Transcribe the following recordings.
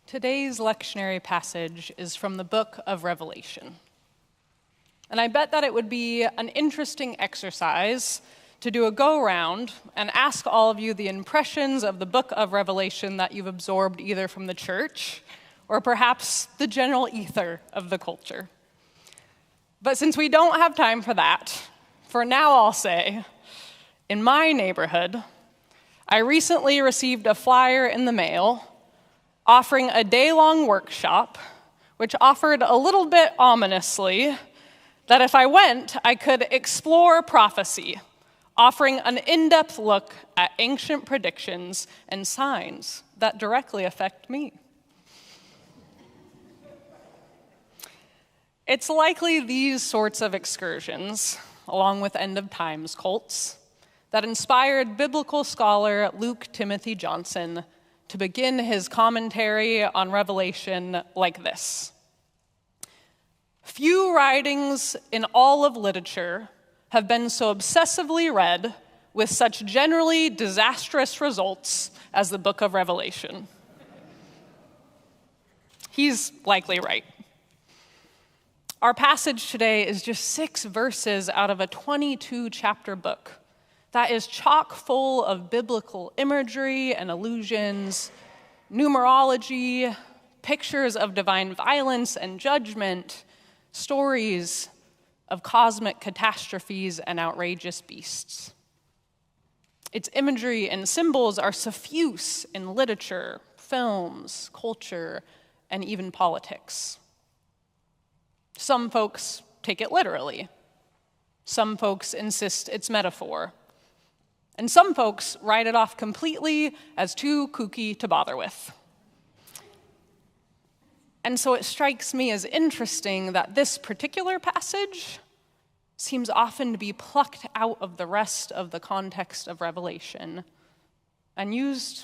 Today's lectionary passage is from the book of Revelation. And I bet that it would be an interesting exercise to do a go-round and ask all of you the impressions of the book of Revelation that you've absorbed either from the church or perhaps the general ether of the culture. But since we don't have time for that, for now I'll say, in my neighborhood, I recently received a flyer in the mail offering a day-long workshop, which offered a little bit ominously that if I went, I could explore prophecy, offering an in-depth look at ancient predictions and signs that directly affect me. It's likely these sorts of excursions, along with end-of-times cults, that inspired biblical scholar Luke Timothy Johnson to begin his commentary on Revelation like this. Few writings in all of literature have been so obsessively read with such generally disastrous results as the book of Revelation. He's likely right. Our passage today is just 6 verses out of a 22-chapter book that is chock full of biblical imagery and allusions, numerology, pictures of divine violence and judgment, stories of cosmic catastrophes and outrageous beasts. Its imagery and symbols are suffuse in literature, films, culture, and even politics. Some folks take it literally. Some folks insist it's metaphor. And some folks write it off completely as too kooky to bother with. And so it strikes me as interesting that this particular passage seems often to be plucked out of the rest of the context of Revelation and used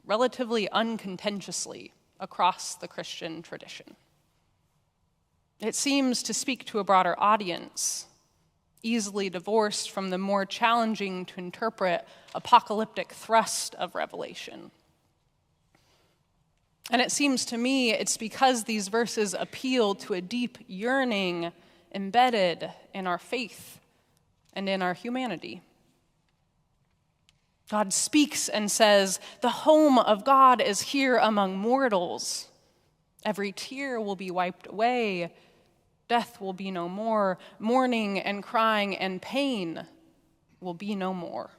relatively uncontentiously across the Christian tradition. It seems to speak to a broader audience, easily divorced from the more challenging to interpret apocalyptic thrust of Revelation. And it seems to me it's because these verses appeal to a deep yearning embedded in our faith and in our humanity. God speaks and says, "The home of God is here among mortals. Every tear will be wiped away. Death will be no more. Mourning and crying and pain will be no more.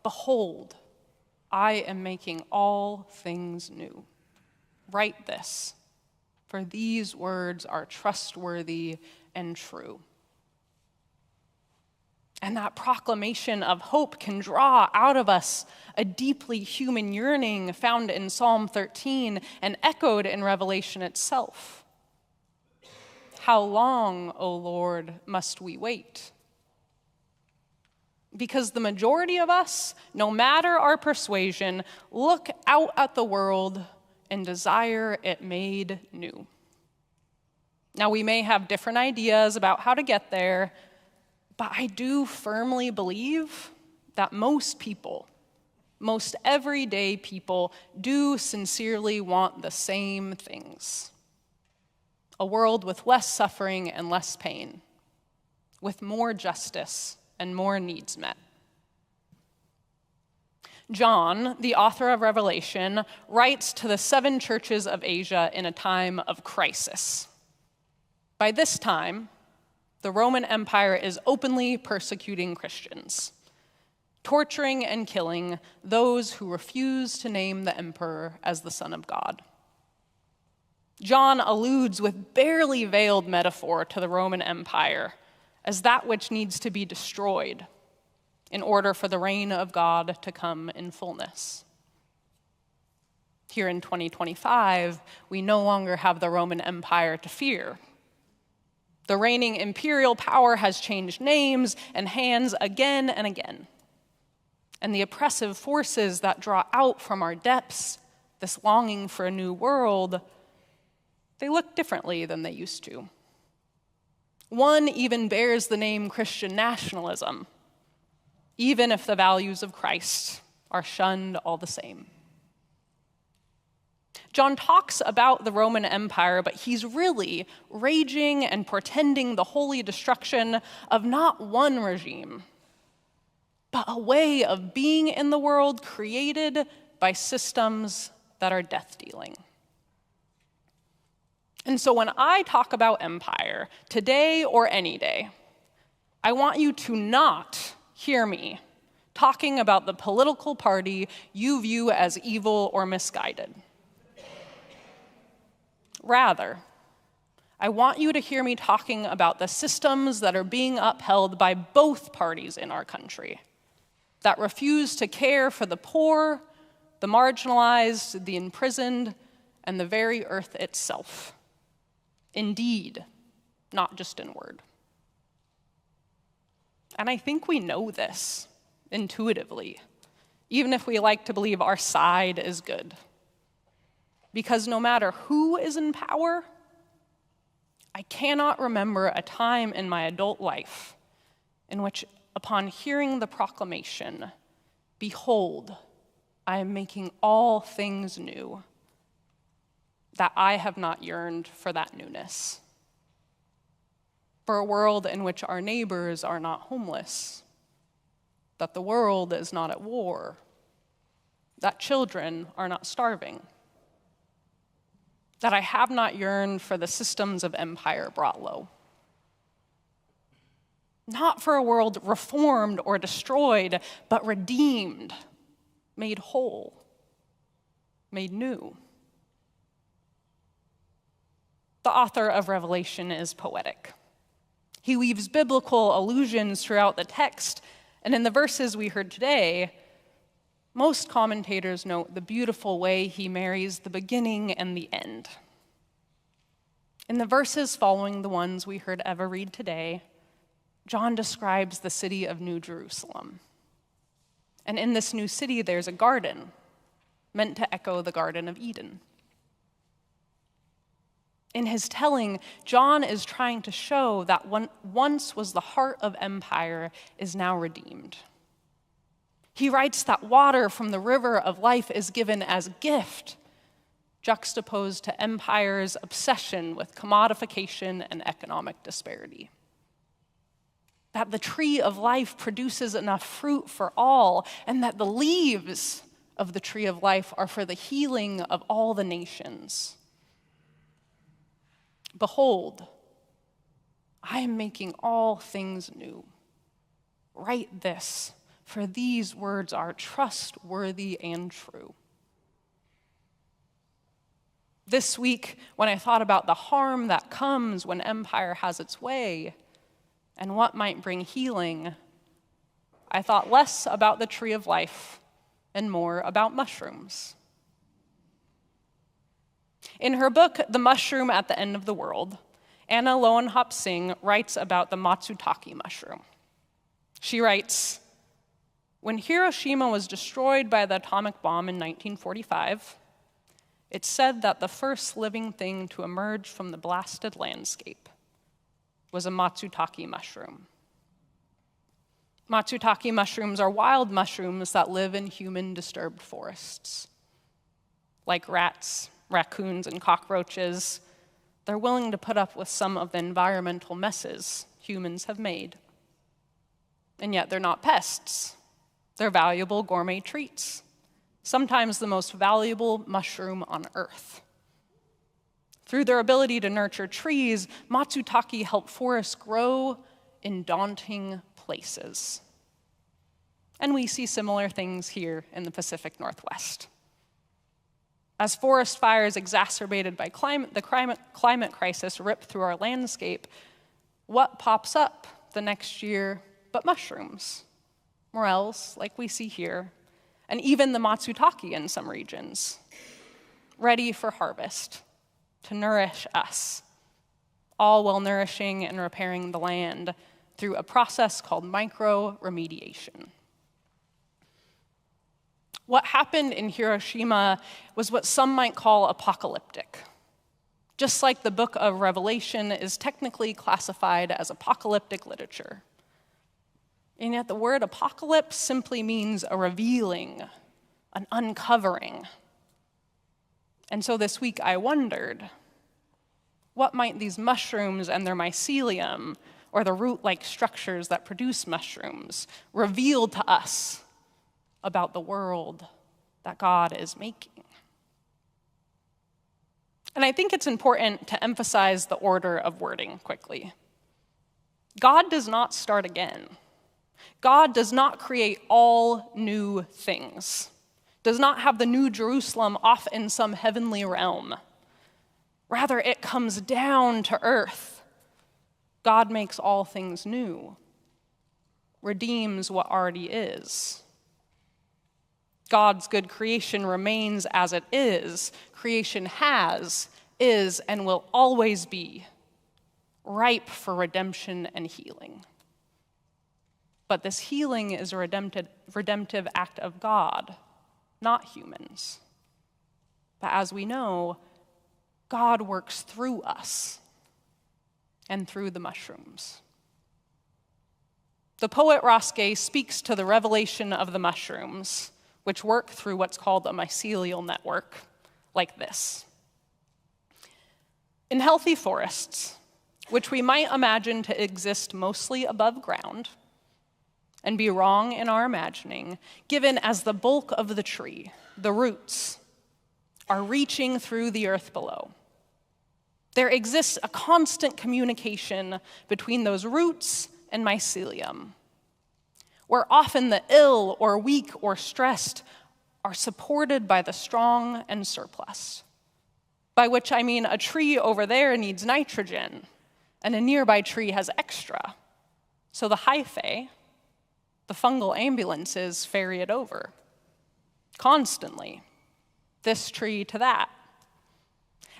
Behold, I am making all things new. Write this, for these words are trustworthy and true." And that proclamation of hope can draw out of us a deeply human yearning found in Psalm 13 and echoed in Revelation itself. How long, O Lord, must we wait? Because the majority of us, no matter our persuasion, look out at the world and desire it made new. Now, we may have different ideas about how to get there, but I do firmly believe that most people, most everyday people, do sincerely want the same things. A world with less suffering and less pain, with more justice and more needs met. John, the author of Revelation, writes to the 7 churches of Asia in a time of crisis. By this time, the Roman Empire is openly persecuting Christians, torturing and killing those who refuse to name the emperor as the Son of God. John alludes with barely veiled metaphor to the Roman Empire as that which needs to be destroyed in order for the reign of God to come in fullness. Here in 2025, we no longer have the Roman Empire to fear. The reigning imperial power has changed names and hands again and again. And the oppressive forces that draw out from our depths this longing for a new world, they look differently than they used to. One even bears the name Christian nationalism, even if the values of Christ are shunned all the same. John talks about the Roman Empire, but he's really raging and portending the holy destruction of not one regime, but a way of being in the world created by systems that are death-dealing. And so when I talk about empire, today or any day, I want you to not hear me talking about the political party you view as evil or misguided. Rather, I want you to hear me talking about the systems that are being upheld by both parties in our country, that refuse to care for the poor, the marginalized, the imprisoned, and the very earth itself. Indeed, not just in word. And I think we know this intuitively, even if we like to believe our side is good. Because no matter who is in power, I cannot remember a time in my adult life in which, upon hearing the proclamation, "Behold, I am making all things new," that I have not yearned for that newness. For a world in which our neighbors are not homeless, that the world is not at war, that children are not starving, that I have not yearned for the systems of empire brought low. Not for a world reformed or destroyed, but redeemed, made whole, made new. The author of Revelation is poetic. He weaves biblical allusions throughout the text, and in the verses we heard today, most commentators note the beautiful way he marries the beginning and the end. In the verses following the ones we heard Eva read today, John describes the city of New Jerusalem. And in this new city, there's a garden meant to echo the Garden of Eden. In his telling, John is trying to show that what once was the heart of empire is now redeemed. He writes that water from the river of life is given as a gift, juxtaposed to empire's obsession with commodification and economic disparity. That the tree of life produces enough fruit for all, and that the leaves of the tree of life are for the healing of all the nations. Behold, I am making all things new. Write this, for these words are trustworthy and true. This week, when I thought about the harm that comes when empire has its way and what might bring healing, I thought less about the tree of life and more about mushrooms. In her book, The Mushroom at the End of the World, Anna Lowenhaupt-Singh writes about the matsutake mushroom. She writes, "When Hiroshima was destroyed by the atomic bomb in 1945, it's said that the first living thing to emerge from the blasted landscape was a matsutake mushroom. Matsutake mushrooms are wild mushrooms that live in human-disturbed forests. Like rats, raccoons, and cockroaches, they're willing to put up with some of the environmental messes humans have made. And yet they're not pests. They're valuable gourmet treats, sometimes the most valuable mushroom on Earth. Through their ability to nurture trees, matsutake help forests grow in daunting places. And we see similar things here in the Pacific Northwest. As forest fires exacerbated by the climate crisis rip through our landscape, what pops up the next year but mushrooms, morels like we see here, and even the matsutake in some regions, ready for harvest to nourish us, all while nourishing and repairing the land through a process called micro-remediation. What happened in Hiroshima was what some might call apocalyptic. Just like the book of Revelation is technically classified as apocalyptic literature. And yet the word apocalypse simply means a revealing, an uncovering. And so this week I wondered, what might these mushrooms and their mycelium, or the root-like structures that produce mushrooms, reveal to us about the world that God is making? And I think it's important to emphasize the order of wording quickly. God does not start again. God does not create all new things, does not have the new Jerusalem off in some heavenly realm. Rather, it comes down to earth. God makes all things new, redeems what already is. God's good creation remains as it is. Creation is, and will always be ripe for redemption and healing. But this healing is a redemptive act of God, not humans. But as we know, God works through us and through the mushrooms. The poet Roske speaks to the revelation of the mushrooms, which work through what's called a mycelial network, like this. In healthy forests, which we might imagine to exist mostly above ground, and be wrong in our imagining, given as the bulk of the tree, the roots, are reaching through the earth below. There exists a constant communication between those roots and mycelium, where often the ill or weak or stressed are supported by the strong and surplus, by which I mean a tree over there needs nitrogen, and a nearby tree has extra, so the hyphae, the fungal ambulances, ferry it over constantly, this tree to that.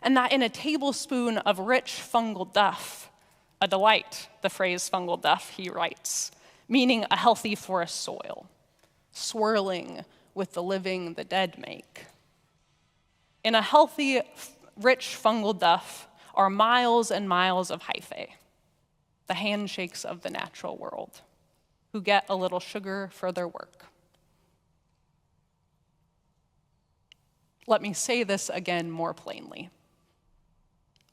And that in a tablespoon of rich fungal duff, a delight, the phrase fungal duff, he writes, meaning a healthy forest soil, swirling with the living the dead make. In a healthy, rich fungal duff are miles and miles of hyphae, the handshakes of the natural world, who get a little sugar for their work. Let me say this again more plainly.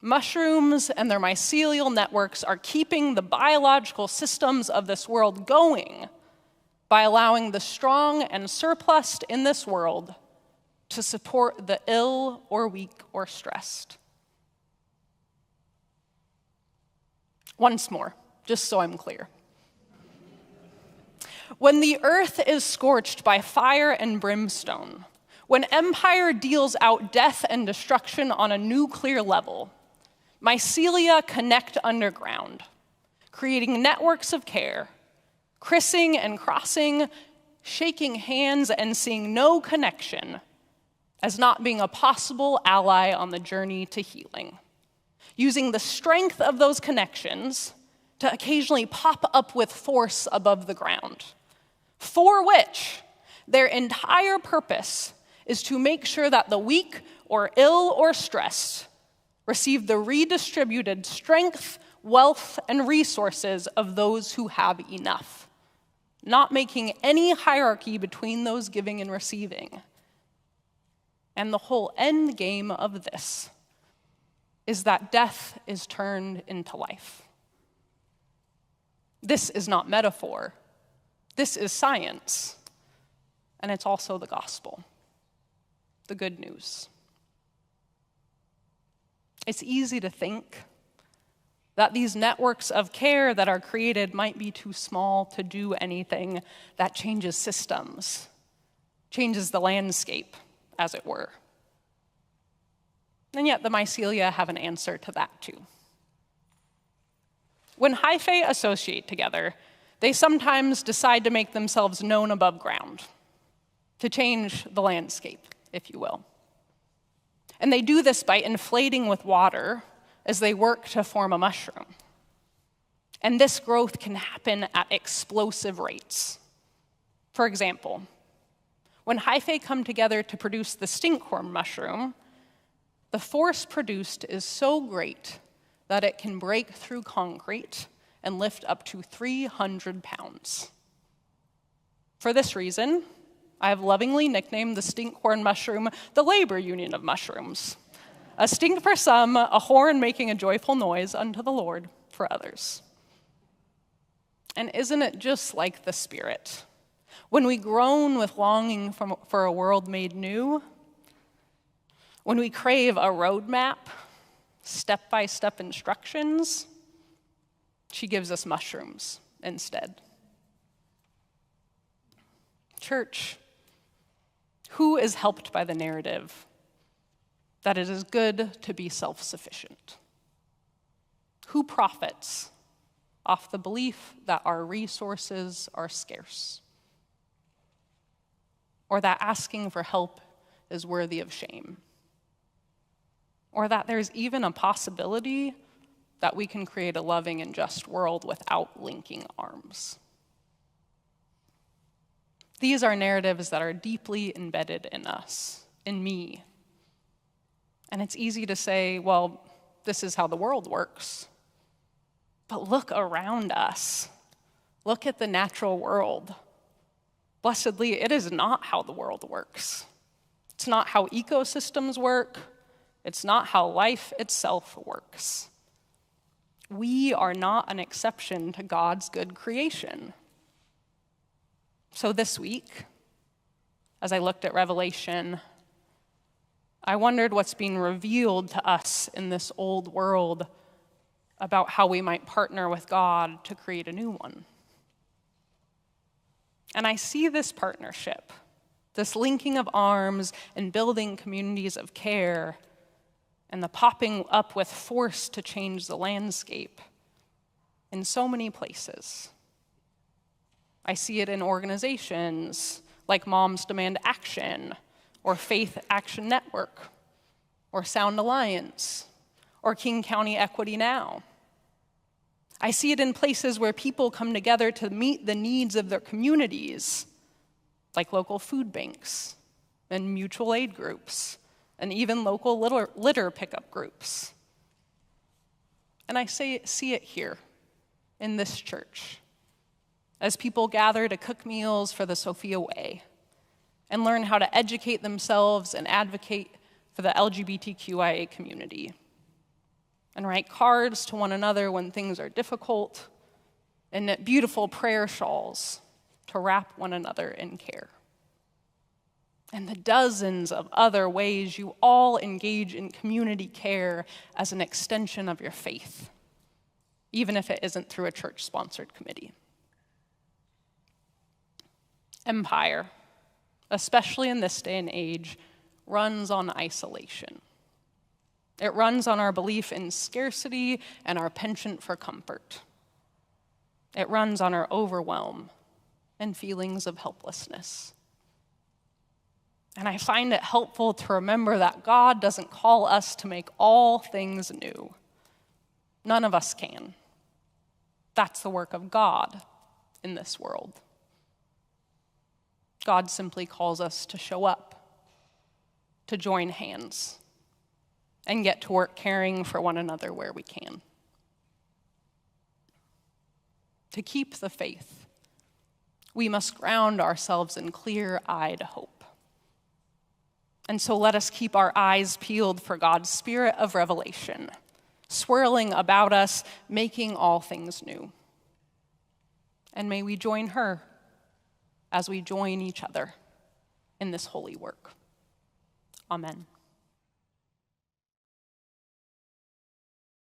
Mushrooms and their mycelial networks are keeping the biological systems of this world going by allowing the strong and surplus in this world to support the ill or weak or stressed. Once more, just so I'm clear. When the earth is scorched by fire and brimstone, when empire deals out death and destruction on a nuclear level, mycelia connect underground, creating networks of care, crissing and crossing, shaking hands and seeing no connection as not being a possible ally on the journey to healing, using the strength of those connections to occasionally pop up with force above the ground, for which their entire purpose is to make sure that the weak or ill or stressed receive the redistributed strength, wealth, and resources of those who have enough, not making any hierarchy between those giving and receiving. And the whole end game of this is that death is turned into life. This is not metaphor. This is science. And it's also the gospel, the good news. It's easy to think that these networks of care that are created might be too small to do anything that changes systems, changes the landscape, as it were. And yet the mycelia have an answer to that too. When hyphae associate together, they sometimes decide to make themselves known above ground, to change the landscape, if you will. And they do this by inflating with water as they work to form a mushroom. And this growth can happen at explosive rates. For example, when hyphae come together to produce the stinkhorn mushroom, the force produced is so great that it can break through concrete and lift up to 300 pounds. For this reason, I have lovingly nicknamed the stinkhorn mushroom the labor union of mushrooms. A stink for some, a horn making a joyful noise unto the Lord for others. And isn't it just like the Spirit? When we groan with longing for a world made new, when we crave a roadmap, step-by-step instructions, she gives us mushrooms instead. Church, who is helped by the narrative that it is good to be self-sufficient? Who profits off the belief that our resources are scarce? Or that asking for help is worthy of shame? Or that there's even a possibility that we can create a loving and just world without linking arms? These are narratives that are deeply embedded in us, in me. And it's easy to say, well, this is how the world works. But look around us. Look at the natural world. Blessedly, it is not how the world works. It's not how ecosystems work. It's not how life itself works. We are not an exception to God's good creation. So this week, as I looked at Revelation, I wondered what's being revealed to us in this old world about how we might partner with God to create a new one. And I see this partnership, this linking of arms and building communities of care, and the popping up with force to change the landscape in so many places. I see it in organizations like Moms Demand Action, or Faith Action Network, or Sound Alliance, or King County Equity Now. I see it in places where people come together to meet the needs of their communities, like local food banks and mutual aid groups, and even local litter pickup groups. And I see it here in this church, as people gather to cook meals for the Sophia Way and learn how to educate themselves and advocate for the LGBTQIA community, and write cards to one another when things are difficult, and knit beautiful prayer shawls to wrap one another in care. And the dozens of other ways you all engage in community care as an extension of your faith, even if it isn't through a church-sponsored committee. Empire, especially in this day and age, runs on isolation. It runs on our belief in scarcity and our penchant for comfort. It runs on our overwhelm and feelings of helplessness. And I find it helpful to remember that God doesn't call us to make all things new. None of us can. That's the work of God in this world. God simply calls us to show up, to join hands, and get to work caring for one another where we can. To keep the faith, we must ground ourselves in clear-eyed hope. And so let us keep our eyes peeled for God's spirit of revelation, swirling about us, making all things new. And may we join her as we join each other in this holy work. Amen.